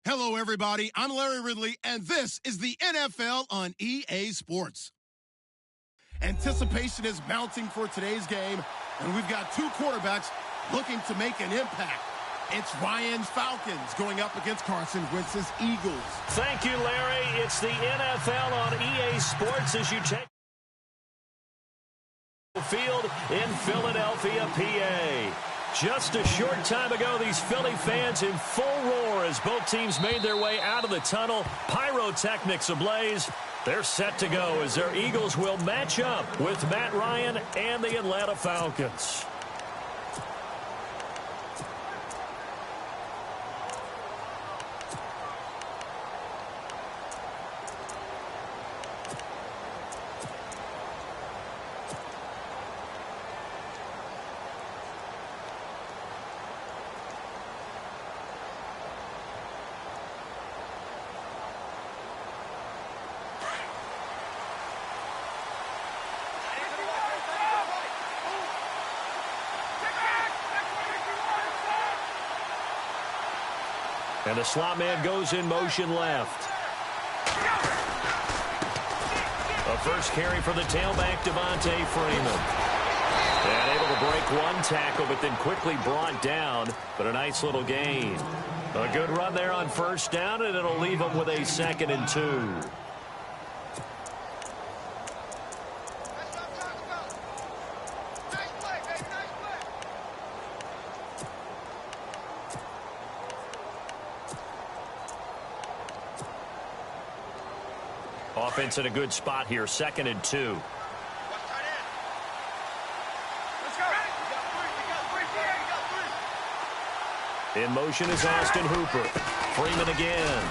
Hello, everybody. I'm Larry Ridley, and this is the NFL on EA Sports. Anticipation is mounting for today's game, and we've got two quarterbacks looking to make an impact. It's Ryan's Falcons going up against Carson Wentz's Eagles. Thank you, Larry. It's the NFL on EA Sports as you take field in Philadelphia, PA. Just a short time ago, these Philly fans in full roar as both teams made their way out of the tunnel. Pyrotechnics ablaze. They're set to go as their Eagles will match up with Matt Ryan and the Atlanta Falcons. And the slot man goes in motion left. A first carry for the tailback, Devontae Freeman. And able to break one tackle, but then quickly brought down. But a nice little gain. A good run there on first down, and it'll leave him with a 2nd and 2. Offense in a good spot here, 2nd and 2. In motion is Austin Hooper. Freeman again.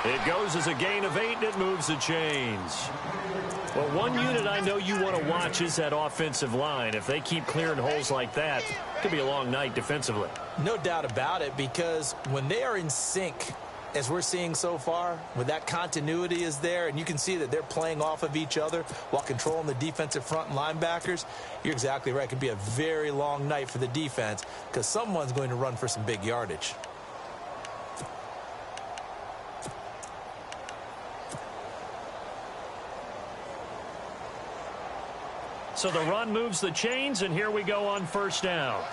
It goes as a gain of 8, and it moves the chains. Well, one unit I know you want to watch is that offensive line. If they keep clearing holes like that, it could be a long night defensively. No doubt about it, because when they are in sync, as we're seeing so far, when that continuity is there, and you can see that they're playing off of each other while controlling the defensive front and linebackers, you're exactly right. It could be a very long night for the defense because someone's going to run for some big yardage. So the run moves the chains, and here we go on first down.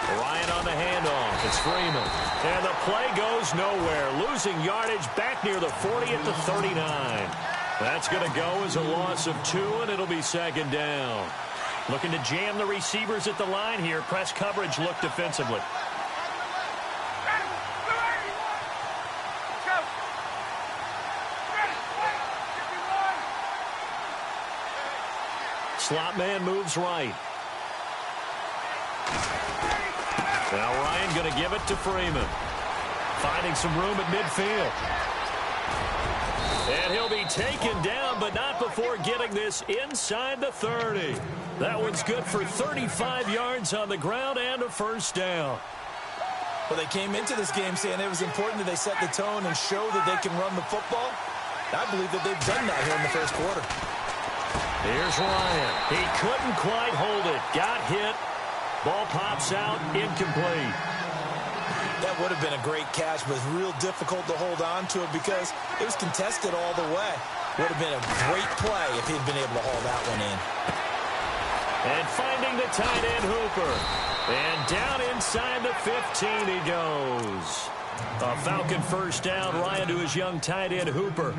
Ryan on the handoff. It's Freeman. And the play goes nowhere. Losing yardage back near the 40 at the 39. That's going to go as a loss of 2, and it'll be 2nd down. Looking to jam the receivers at the line here. Press coverage look defensively. Slot man moves right. Now Ryan going to give it to Freeman. Finding some room at midfield. And he'll be taken down, but not before getting this inside the 30. That one's good for 35 yards on the ground and a first down. Well, they came into this game saying it was important that they set the tone and show that they can run the football. I believe that they've done that here in the first quarter. Here's Ryan. He couldn't quite hold it. Got hit. Ball pops out, incomplete. That would have been a great catch, but it's real difficult to hold on to it because it was contested all the way. Would have been a great play if he'd been able to haul that one in. And finding the tight end, Hooper. And down inside the 15 he goes. A Falcon first down. Ryan to his young tight end, Hooper.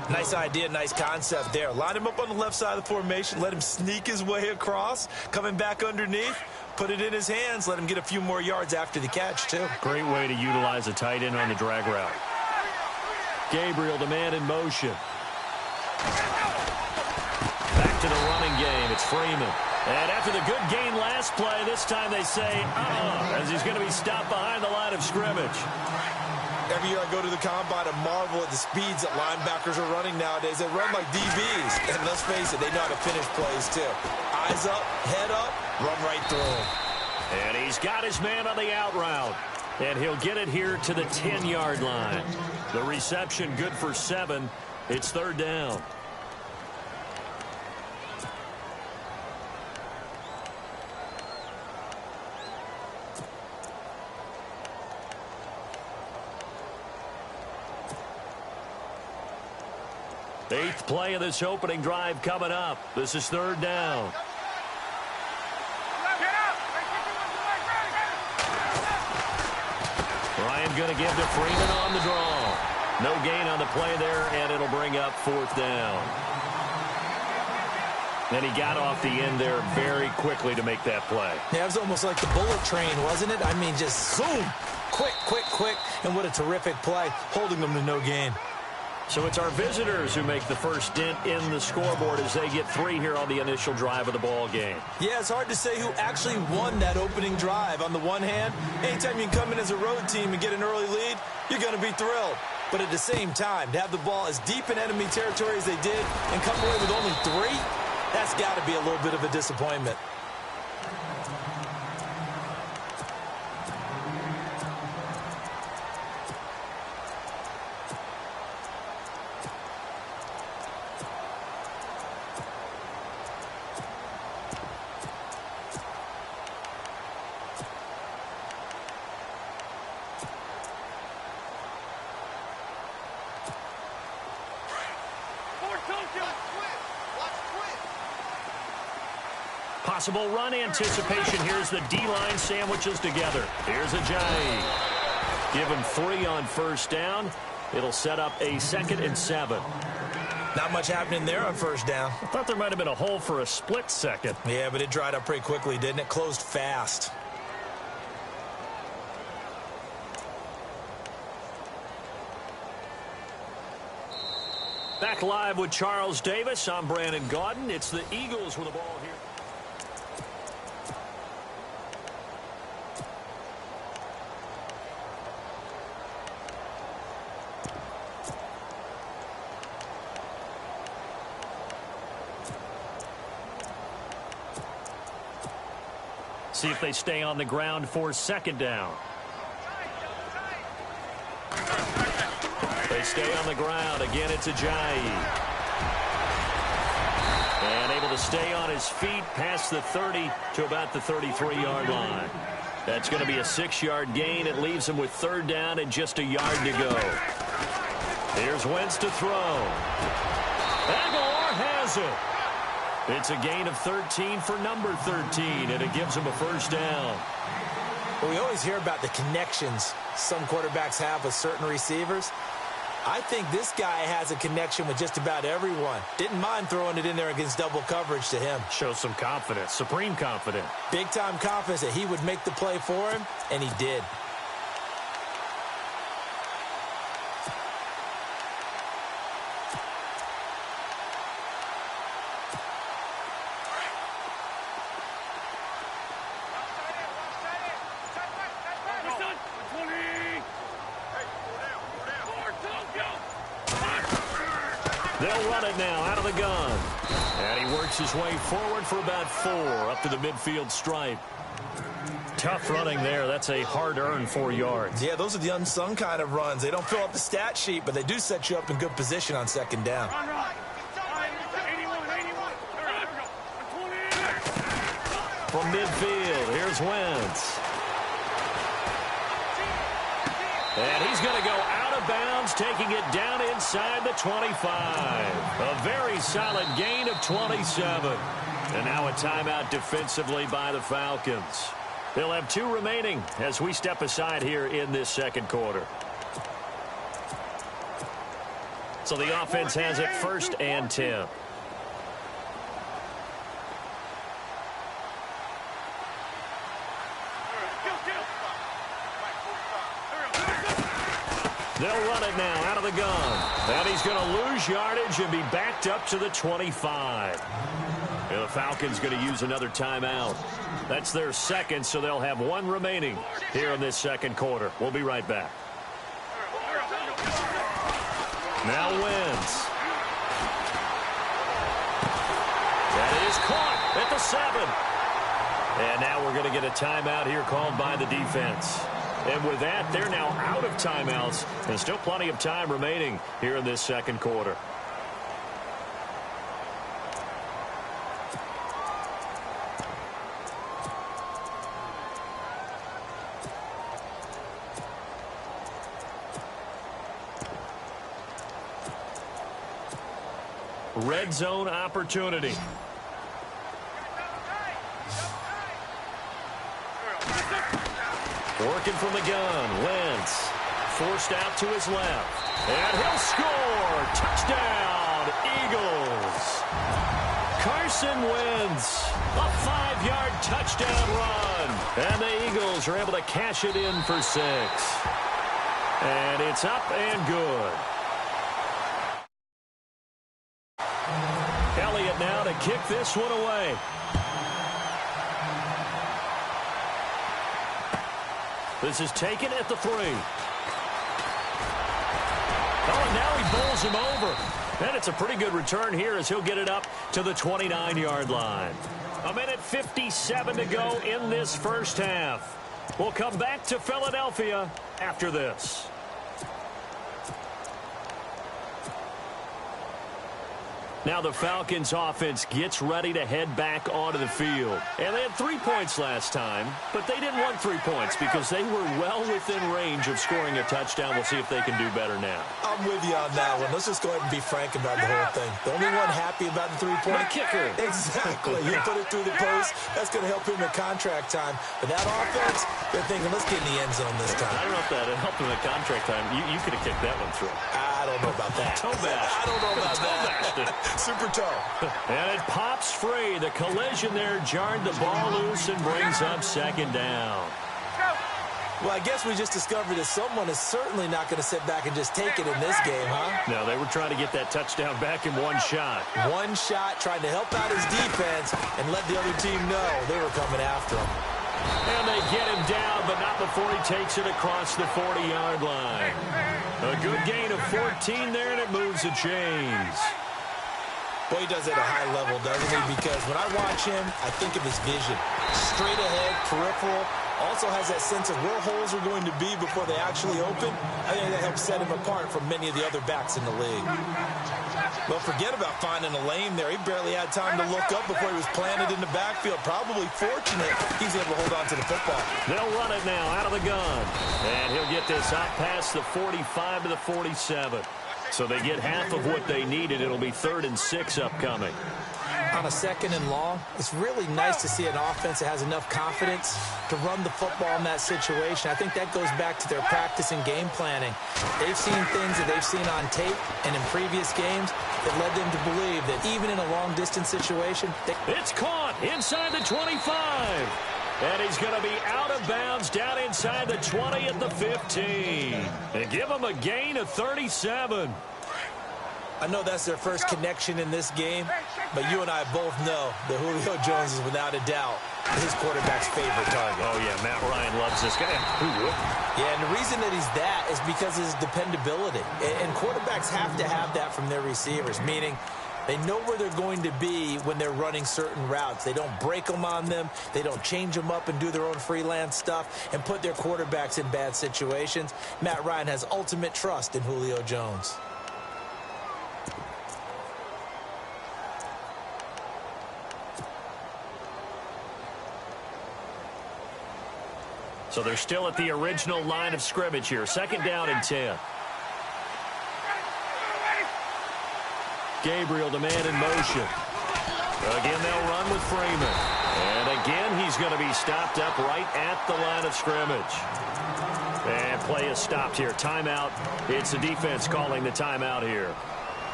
Nice idea, nice concept there. Line him up on the left side of the formation. Let him sneak his way across. Coming back underneath. Put it in his hands. Let him get a few more yards after the catch, too. Great way to utilize a tight end on the drag route. Gabriel, the man in motion. Back to the running game. It's Freeman. And after the good gain last play, this time they say, as he's going to be stopped behind the line of scrimmage. Every year I go to the combine and marvel at the speeds that linebackers are running nowadays. They run like DBs. And let's face it, they know how to finish plays too. Eyes up, head up, run right through him. And he's got his man on the out route. And he'll get it here to the 10-yard line. The reception good for 7. It's 3rd down. Eighth play of this opening drive coming up. This is third down. Ryan going to give to Freeman on the draw. No gain on the play there, and it'll bring up fourth down. And he got off the end there very quickly to make that play. Yeah, it was almost like the bullet train, wasn't it? I mean, just zoom. Quick, quick, quick. And what a terrific play, holding them to no gain. So it's our visitors who make the first dent in the scoreboard as they get 3 here on the initial drive of the ball game. Yeah, it's hard to say who actually won that opening drive. On the one hand, anytime you can come in as a road team and get an early lead, you're going to be thrilled. But at the same time, to have the ball as deep in enemy territory as they did and come away with only 3, that's got to be a little bit of a disappointment. Possible run anticipation. Here's the D-line sandwiches together. Here's Ajayi. Give him 3 on first down. It'll set up a 2nd and 7. Not much happening there on first down. I thought there might have been a hole for a split second. Yeah, but it dried up pretty quickly, didn't it? Closed fast. Back live with Charles Davis. I'm Brandon Gaudin. It's the Eagles with the ball here. See if they stay on the ground for 2nd down. They stay on the ground. Again, it's Ajayi. And able to stay on his feet past the 30 to about the 33-yard line. That's going to be a 6-yard gain. It leaves him with 3rd down and just a yard to go. Here's Wentz to throw. Aguilar has it. It's a gain of 13 for number 13, and it gives him a 1st down. Well, we always hear about the connections some quarterbacks have with certain receivers. I think this guy has a connection with just about everyone. Didn't mind throwing it in there against double coverage to him. Shows some confidence, supreme confidence. Big-time confidence that he would make the play for him, and he did. They'll run it now out of the gun. And he works his way forward for about 4 up to the midfield stripe. Tough running there. That's a hard-earned 4 yards. Yeah, those are the unsung kind of runs. They don't fill up the stat sheet, but they do set you up in good position on 2nd down. From midfield, here's Wentz. And he's going to go out of bounds, taking it down inside the 25. A very solid gain of 27. And now a timeout defensively by the Falcons. They'll have 2 remaining as we step aside here in this 2nd quarter. So the offense has it 1st and 10. They'll run it now out of the gun. And he's going to lose yardage and be backed up to the 25. And the Falcons going to use another timeout. That's their 2nd, so they'll have 1 remaining here in this 2nd quarter. We'll be right back. Now Wentz. That is caught at the 7. And now we're going to get a timeout here called by the defense. And with that, they're now out of timeouts. And still plenty of time remaining here in this 2nd quarter. red zone opportunity. Working from the gun, Wentz. Forced out to his left. And he'll score. Touchdown, Eagles. Carson Wentz, a 5-yard touchdown run. And the Eagles are able to cash it in for 6. And it's up and good. Elliott now to kick this one away. This is taken at the 3. Oh, and now he bowls him over. And it's a pretty good return here as he'll get it up to the 29-yard line. 1:57 to go in this first half. We'll come back to Philadelphia after this. Now the Falcons offense gets ready to head back onto the field. And they had 3 points last time, but they didn't want 3 points because they were well within range of scoring a touchdown. We'll see if they can do better now. I'm with you on that one. Let's just go ahead and be frank about the whole thing. The only one happy about the 3-point kicker. Exactly. He put it through the post. That's going to help him at contract time. But that offense, they're thinking, let's get in the end zone this time. I don't know if that helped him at contract time. You could have kicked that one through. I don't know about that. Toe bash. I don't know about that. Super toe. And it pops free. The collision there jarred the ball loose and brings up second down. Well, I guess we just discovered that someone is certainly not going to sit back and just take it in this game, huh? No, they were trying to get that touchdown back in one shot. One shot, trying to help out his defense and let the other team know they were coming after him. And they get him down, but not before he takes it across the 40-yard line. A good gain of 14 there, and it moves the chains. Boy, he does it at a high level, doesn't he? Because when I watch him, I think of his vision. Straight ahead, peripheral. Also has that sense of where holes are going to be before they actually open. I think that helps set him apart from many of the other backs in the league. Well, forget about finding a lane there. He barely had time to look up before he was planted in the backfield. Probably fortunate he's able to hold on to the football. They'll run it now out of the gun. And he'll get this out past the 45 to the 47. So they get half of what they needed. It'll be 3rd and 6 upcoming. On a 2nd and long, it's really nice to see an offense that has enough confidence to run the football in that situation. I think that goes back to their practice and game planning. They've seen things that they've seen on tape and in previous games that led them to believe that even in a long-distance situation... It's caught inside the 25. And he's going to be out of bounds down inside the 20 at the 15. And give him a gain of 37. I know that's their first connection in this game, but you and I both know that Julio Jones is without a doubt his quarterback's favorite target. Oh, yeah, Matt Ryan loves this guy. Yeah, and the reason that he's that is because of his dependability. And quarterbacks have to have that from their receivers, meaning they know where they're going to be when they're running certain routes. They don't break them on them. They don't change them up and do their own freelance stuff and put their quarterbacks in bad situations. Matt Ryan has ultimate trust in Julio Jones. So they're still at the original line of scrimmage here. 2nd down and 10. Gabriel, the man in motion. Again, they'll run with Freeman. And again, he's going to be stopped up right at the line of scrimmage. And play is stopped here. Timeout. It's the defense calling the timeout here.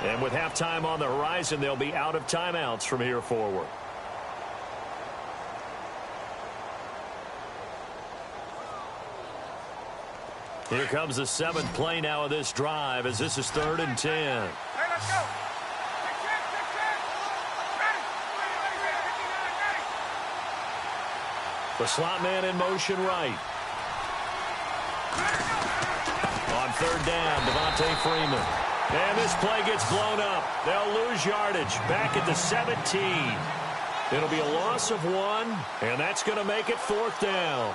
And with halftime on the horizon, they'll be out of timeouts from here forward. Here comes the 7th play now of this drive as this is 3rd and 10. Hey, let's go. The slot man in motion right. On 3rd down, Devontae Freeman. And this play gets blown up. They'll lose yardage back at the 17. It'll be a loss of 1, and that's going to make it 4th down.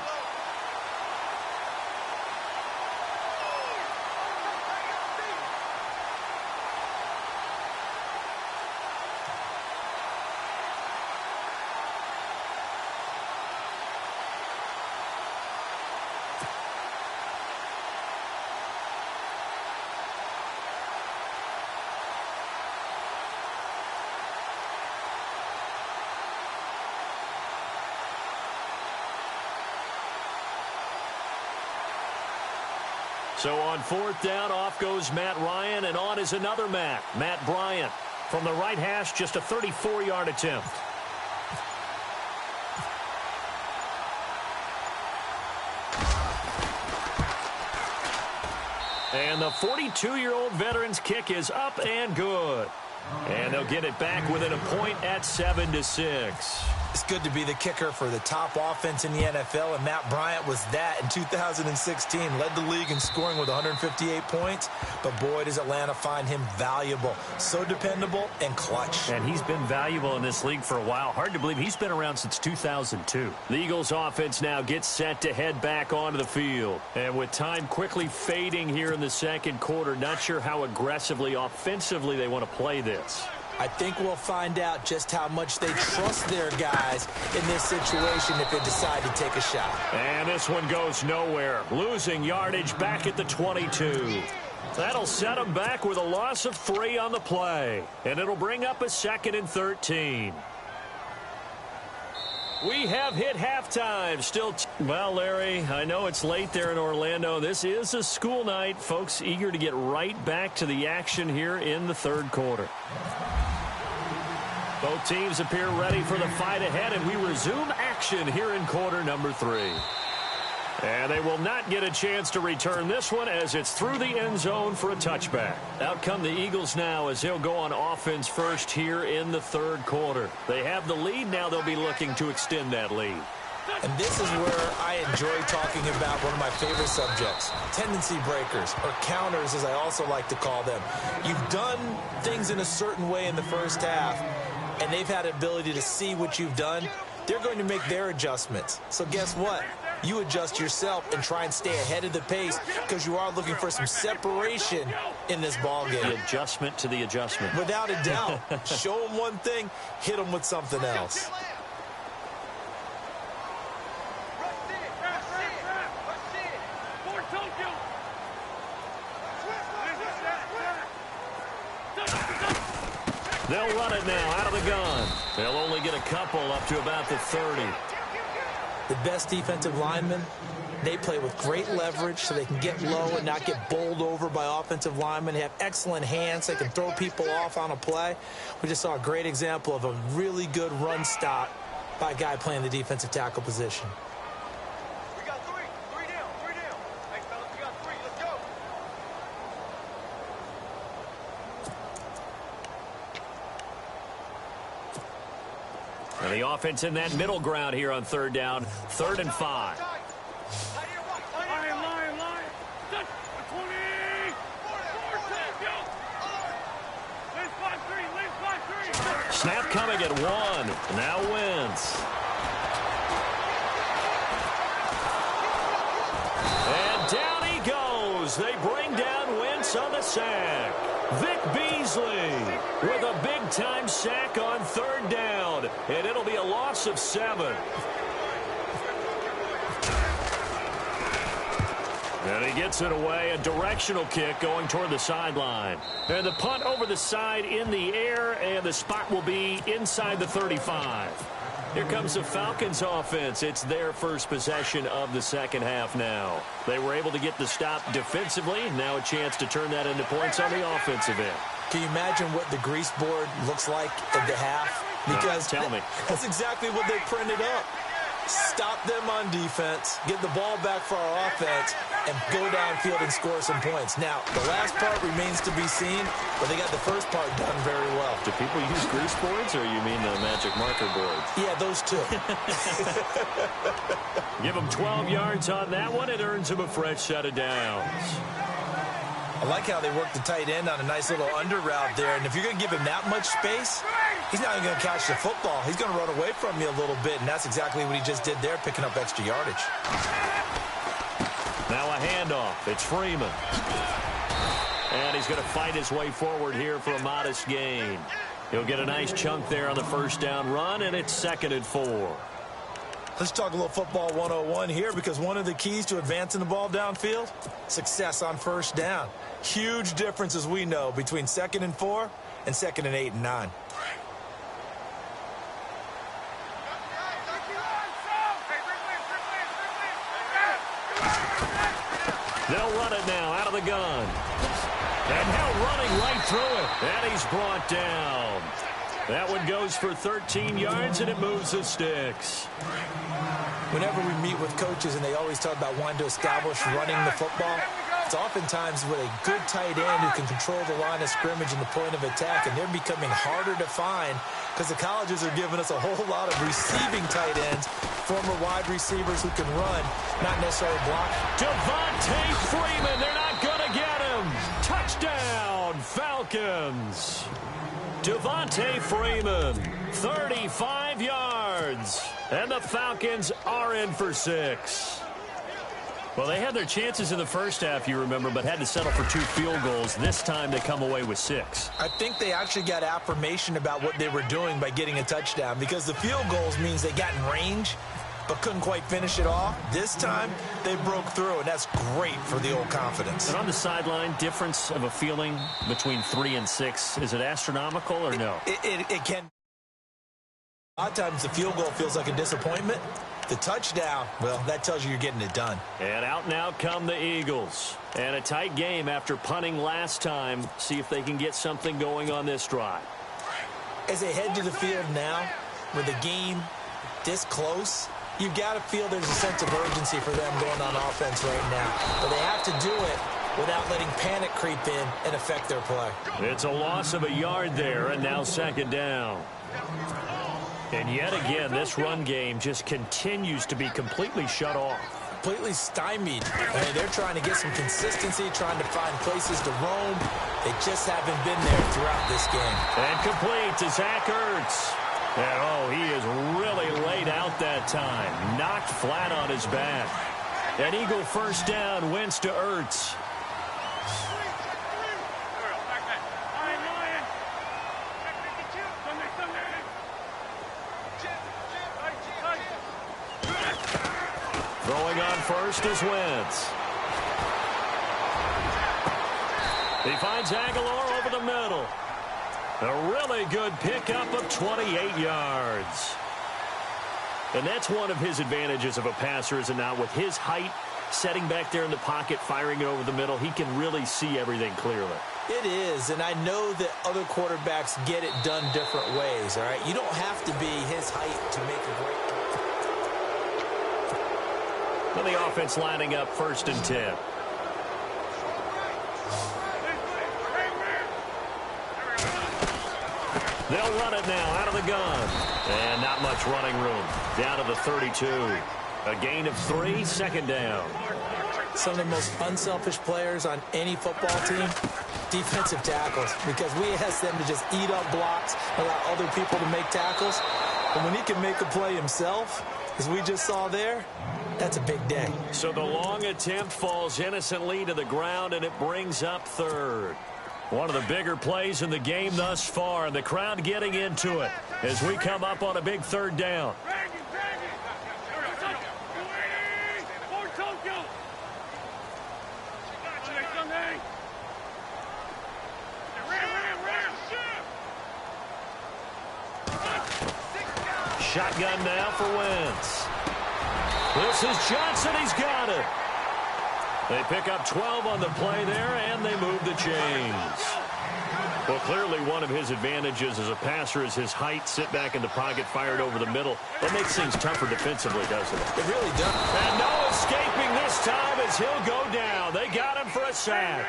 So on fourth down, off goes Matt Ryan, and on is another Matt Bryant. From the right hash, just a 34-yard attempt. And the 42-year-old veteran's kick is up and good. And they'll get it back within a point at 7-6. It's good to be the kicker for the top offense in the NFL, and Matt Bryant was that in 2016. Led the league in scoring with 158 points, but boy, does Atlanta find him valuable. So dependable and clutch. And he's been valuable in this league for a while. Hard to believe he's been around since 2002. The Eagles offense now gets set to head back onto the field. And with time quickly fading here in the second quarter, not sure how aggressively, offensively they want to play this. I think we'll find out just how much they trust their guys in this situation if they decide to take a shot. And this one goes nowhere. Losing yardage back at the 22. That'll set them back with a loss of 3 on the play. And it'll bring up a 2nd and 13. We have hit halftime. Still, well, Larry, I know it's late there in Orlando. This is a school night. Folks eager to get right back to the action here in the third quarter. Both teams appear ready for the fight ahead, and we resume action here in quarter number 3. And they will not get a chance to return this one as it's through the end zone for a touchback. Out come the Eagles now as they'll go on offense first here in the third quarter. They have the lead. Now they'll be looking to extend that lead. And this is where I enjoy talking about one of my favorite subjects, tendency breakers, or counters as I also like to call them. You've done things in a certain way in the first half, and they've had the ability to see what you've done. They're going to make their adjustments. So guess what? You adjust yourself and try and stay ahead of the pace because you are looking for some separation in this ball game. The adjustment to the adjustment. Without a doubt. Show them one thing, hit them with something else. They'll run it now out of the gun. They'll only get a couple up to about the 30. The best defensive linemen, they play with great leverage so they can get low and not get bowled over by offensive linemen. They have excellent hands. They can throw people off on a play. We just saw a great example of a really good run stop by a guy playing the defensive tackle position. We got three. Three down. Thanks, fellas. We got 3. Let's go. And the offense in that middle ground here on third down. 3rd and 5. Line. Touch. 20. Leave 5-3. Snap coming at 1. Now Wentz. And down he goes. They bring down Wentz on the sack. Vic Beasley with a big-time sack on 3rd down. And it'll be a loss of 7. And he gets it away, a directional kick going toward the sideline. And the punt over the side in the air, and the spot will be inside the 35. Here comes the Falcons offense. It's their first possession of the second half now. They were able to get the stop defensively. Now a chance to turn that into points on the offensive end. Can you imagine what the grease board looks like at the half? Because tell me. That's exactly what they printed up. Stop them on defense, get the ball back for our offense, and go downfield and score some points. Now, the last part remains to be seen, but they got the first part done very well. Do people use grease boards, or you mean the magic marker boards? Yeah, those two. Give them 12 yards on that one. It earns them a fresh set of downs. I like how they work the tight end on a nice little under route there. And if you're going to give him that much space, he's not even going to catch the football. He's going to run away from you a little bit, and that's exactly what he just did there, picking up extra yardage. Now a handoff. It's Freeman. And he's going to fight his way forward here for a modest gain. He'll get a nice chunk there on the first down run, and it's 2nd and 4. Let's talk a little football 101 here, because one of the keys to advancing the ball downfield, success on first down. Huge difference, as we know, between 2nd and 4 and 2nd and 8 and 9. They'll run it now out of the gun. And now running right through it. And he's brought down. That one goes for 13 yards, and it moves the sticks. Whenever we meet with coaches and they always talk about wanting to establish running the football, it's oftentimes with a good tight end who can control the line of scrimmage and the point of attack, and they're becoming harder to find because the colleges are giving us a whole lot of receiving tight ends, former wide receivers who can run, not necessarily block. Devontae Freeman, they're not going to get him. Touchdown, Falcons. Devontae Freeman, 35 yards. And the Falcons are in for 6. Well, they had their chances in the first half, you remember, but had to settle for 2 field goals. This time they come away with 6. I think they actually got affirmation about what they were doing by getting a touchdown, because the field goals means they got in range but couldn't quite finish it off. This time they broke through, and that's great for the old confidence. And on the sideline, difference of a feeling between 3 and 6, is it astronomical or no? It can. A lot of times the field goal feels like a disappointment. The touchdown, well, that tells you you're getting it done. And out now come the Eagles. And a tight game after punting last time. See if they can get something going on this drive. As they head to the field now, with the game this close, you've got to feel there's a sense of urgency for them going on offense right now. But they have to do it without letting panic creep in and affect their play. It's a loss of a yard there, and now second down. And yet again, this run game just continues to be completely shut off. Completely stymied. I mean, they're trying to get some consistency, trying to find places to roam. They just haven't been there throughout this game. And complete to Zach Ertz. And, oh, he is really laid out that time. Knocked flat on his back. An Eagle first down, wins to Ertz. Throwing on first is Wentz. He finds Aguilar over the middle. A really good pickup of 28 yards. And that's one of his advantages of a passer, is it not? With his height, setting back there in the pocket, firing it over the middle, he can really see everything clearly. It is, and I know that other quarterbacks get it done different ways, all right? You don't have to be his height to make a great play. Well, the offense lining up 1st and 10. They'll run it now out of the gun. And not much running room. Down to the 32. A gain of 3, second down. Some of the most unselfish players on any football team, defensive tackles, because we ask them to just eat up blocks, allow other people to make tackles. And when he can make a play himself, as we just saw there, that's a big day. So the long attempt falls innocently to the ground, and it brings up 3rd. One of the bigger plays in the game thus far, and the crowd getting into it as we come up on a big 3rd down. Shotgun now for Wentz. This is Johnson. He's got it. They pick up 12 on the play there, and they move the chains. Well, clearly one of his advantages as a passer is his height. Sit back in the pocket, fired over the middle. That makes things tougher defensively, doesn't it? It really does. And no escaping this time as he'll go down. They got him for a sack.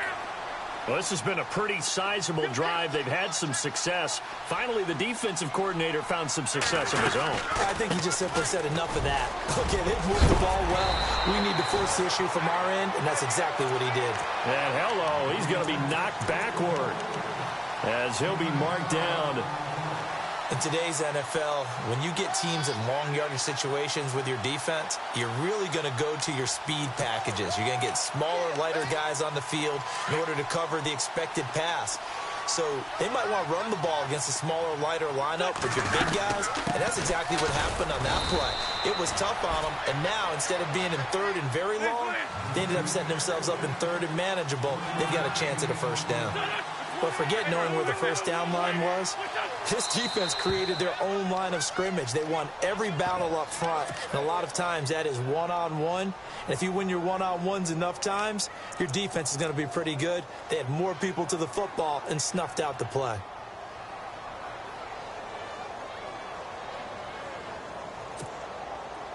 Well, this has been a pretty sizable drive. They've had some success. Finally, the defensive coordinator found some success of his own. I think he just simply said enough of that. Okay, they've moved the ball well. We need to force the issue from our end, and that's exactly what he did. And hello, he's going to be knocked backward as he'll be marked down. In today's NFL, when you get teams in long yardage situations with your defense, you're really going to go to your speed packages. You're going to get smaller, lighter guys on the field in order to cover the expected pass. So they might want to run the ball against a smaller, lighter lineup with your big guys, and that's exactly what happened on that play. It was tough on them, and now instead of being in 3rd and very long, they ended up setting themselves up in 3rd and manageable. They've got a chance at a first down. But forget knowing where the first down line was. This defense created their own line of scrimmage. They won every battle up front, and a lot of times that is one-on-one. And if you win your one-on-ones enough times, your defense is going to be pretty good. They had more people to the football and snuffed out the play.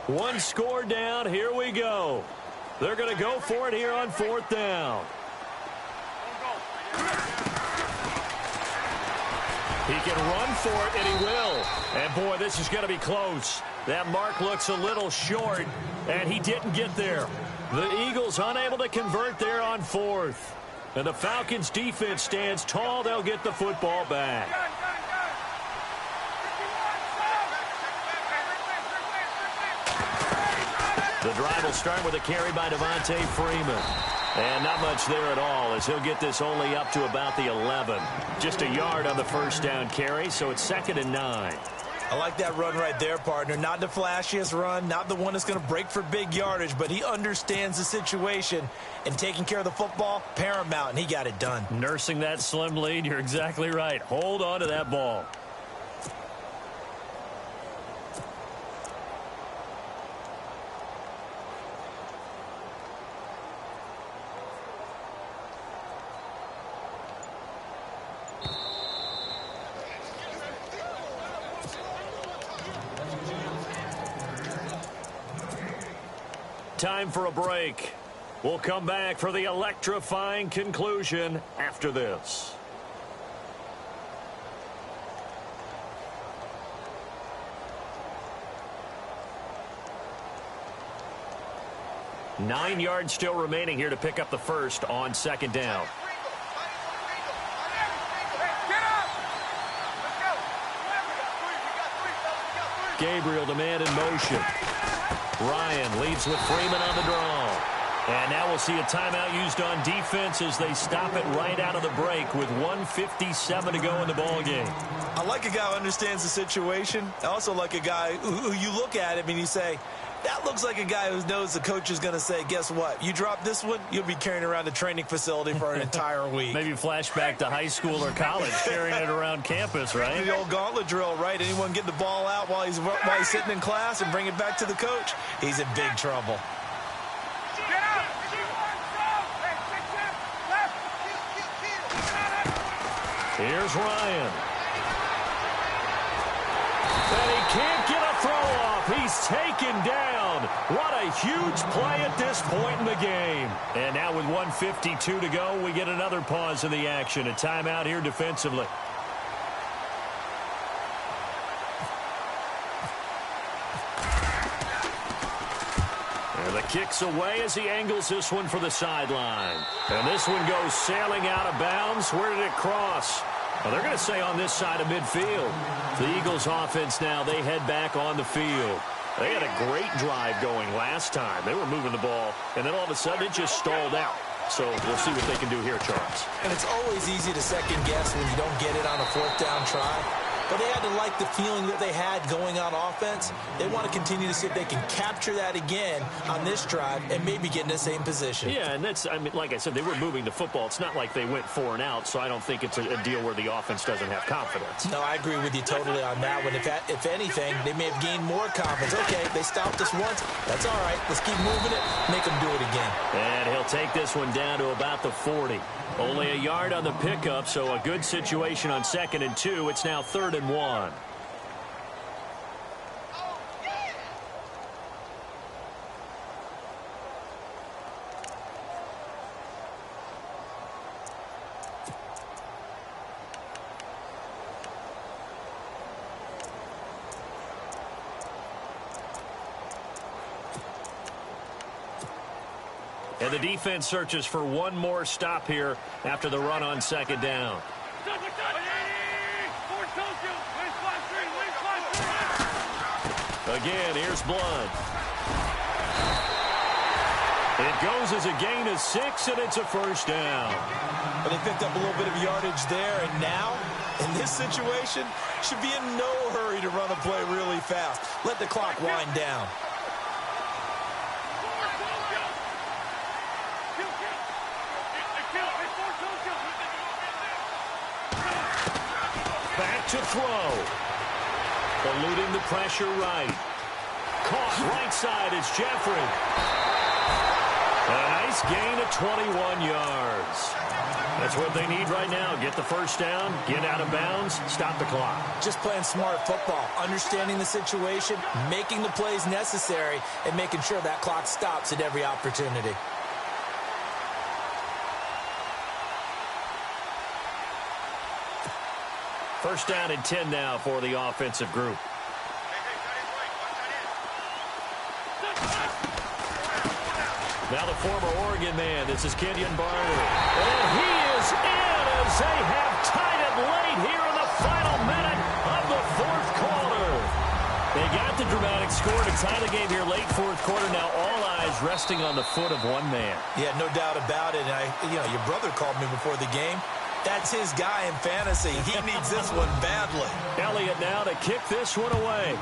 One score down. Here we go. They're going to go for it here on 4th down. He can run for it, and he will. And, boy, this is going to be close. That mark looks a little short, and he didn't get there. The Eagles unable to convert there on 4th. And the Falcons' defense stands tall. They'll get the football back. The drive will start with a carry by Devontae Freeman. And not much there at all, as he'll get this only up to about the 11. Just a yard on the first down carry, so it's 2nd and 9. I like that run right there, partner. Not the flashiest run, not the one that's going to break for big yardage, but he understands the situation, and taking care of the football, paramount, and he got it done. Nursing that slim lead, you're exactly right. Hold on to that ball. Time for a break. We'll come back for the electrifying conclusion after this. Nine yards still remaining here to pick up the first on 2nd down. Gabriel, the man in motion. Ryan leads with Freeman on the draw. And now we'll see a timeout used on defense as they stop it right out of the break with 1:57 to go in the ballgame. I like a guy who understands the situation. I also like a guy who you look at him and you say, that looks like a guy who knows the coach is going to say, guess what? You drop this one, you'll be carrying around the training facility for an entire week. Maybe flashback to high school or college, carrying it around campus, right? The old gauntlet drill, right? Anyone get the ball out while he's sitting in class and bring it back to the coach? He's in big trouble. Here's Ryan. And he can't get a throw off. He's taken down. What a huge play at this point in the game. And now with 1:52 to go, we get another pause in the action. A timeout here defensively. And the kick's away as he angles this one for the sideline. And this one goes sailing out of bounds. Where did it cross? Well, they're going to say on this side of midfield. The Eagles offense now, they head back on the field. They had a great drive going last time. They were moving the ball, and then all of a sudden it just stalled out. So we'll see what they can do here, Charles. And it's always easy to second guess when you don't get it on a 4th down try. But they had to like the feeling that they had going on offense. They want to continue to see if they can capture that again on this drive and maybe get in the same position. Yeah, and that's, I mean, like I said, they were moving the football. It's not like they went 4 and out, so I don't think it's a deal where the offense doesn't have confidence. No, I agree with you totally on that one. If anything, they may have gained more confidence. Okay, they stopped us once. That's all right. Let's keep moving it. Make them do it again. And he'll take this one down to about the 40. Only a yard on the pickup, so a good situation on 2nd and 2. It's now 3rd and 1. And the defense searches for one more stop here after the run on 2nd down. Again, here's Blood. It goes as a gain of 6, and it's a first down. But they picked up a little bit of yardage there, and now, in this situation, should be in no hurry to run a play really fast. Let the clock wind down. back to throw. Eluding the pressure right. Caught right side is Jeffrey. A nice gain of 21 yards. That's what they need right now. Get the first down, get out of bounds, stop the clock. Just playing smart football, understanding the situation, making the plays necessary, and making sure that clock stops at every opportunity. First down and 10 now for the offensive group. Now the former Oregon man, this is Kenyon Barner. And he is in as they have tied it late here in the final minute of the fourth quarter. They got the dramatic score to tie the game here late fourth quarter. Now all eyes resting on the foot of one man. Yeah, no doubt about it. And your brother called me before the game. That's his guy in fantasy. He needs this one badly. Elliott now to kick this one away.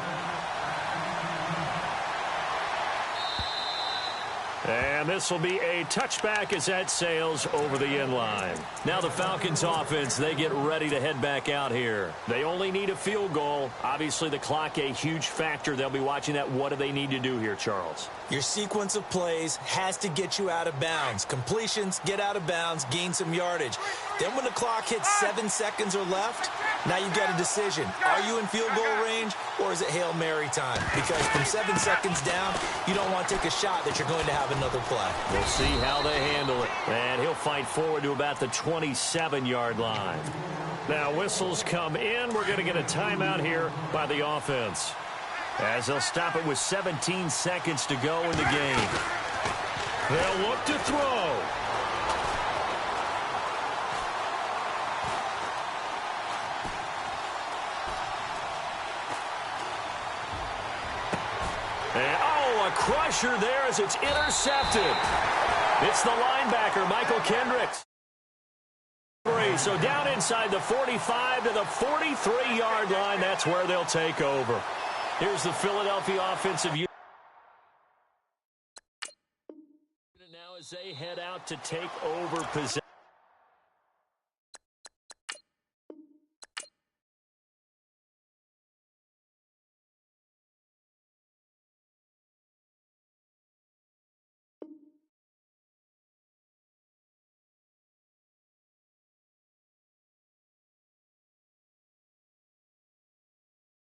And this will be a touchback as that sails over the end line. Now the Falcons offense, they get ready to head back out here. They only need a field goal. Obviously the clock a huge factor. They'll be watching that. What do they need to do here, Charles? Your sequence of plays has to get you out of bounds. Completions, get out of bounds, gain some yardage. Then when the clock hits 7 seconds or left, now you've got a decision. Are you in field goal range or is it Hail Mary time? Because from 7 seconds down, you don't want to take a shot that you're going to have another play. We'll see how they handle it. And he'll fight forward to about the 27-yard line. Now whistles come in. We're going to get a timeout here by the offense, as they'll stop it with 17 seconds to go in the game. They'll look to throw. And, a crusher there as it's intercepted. It's the linebacker, Michael Kendricks. So down inside the 45 to the 43-yard line. That's where they'll take over. Here's the Philadelphia offensive unit. Now as they head out to take over possession.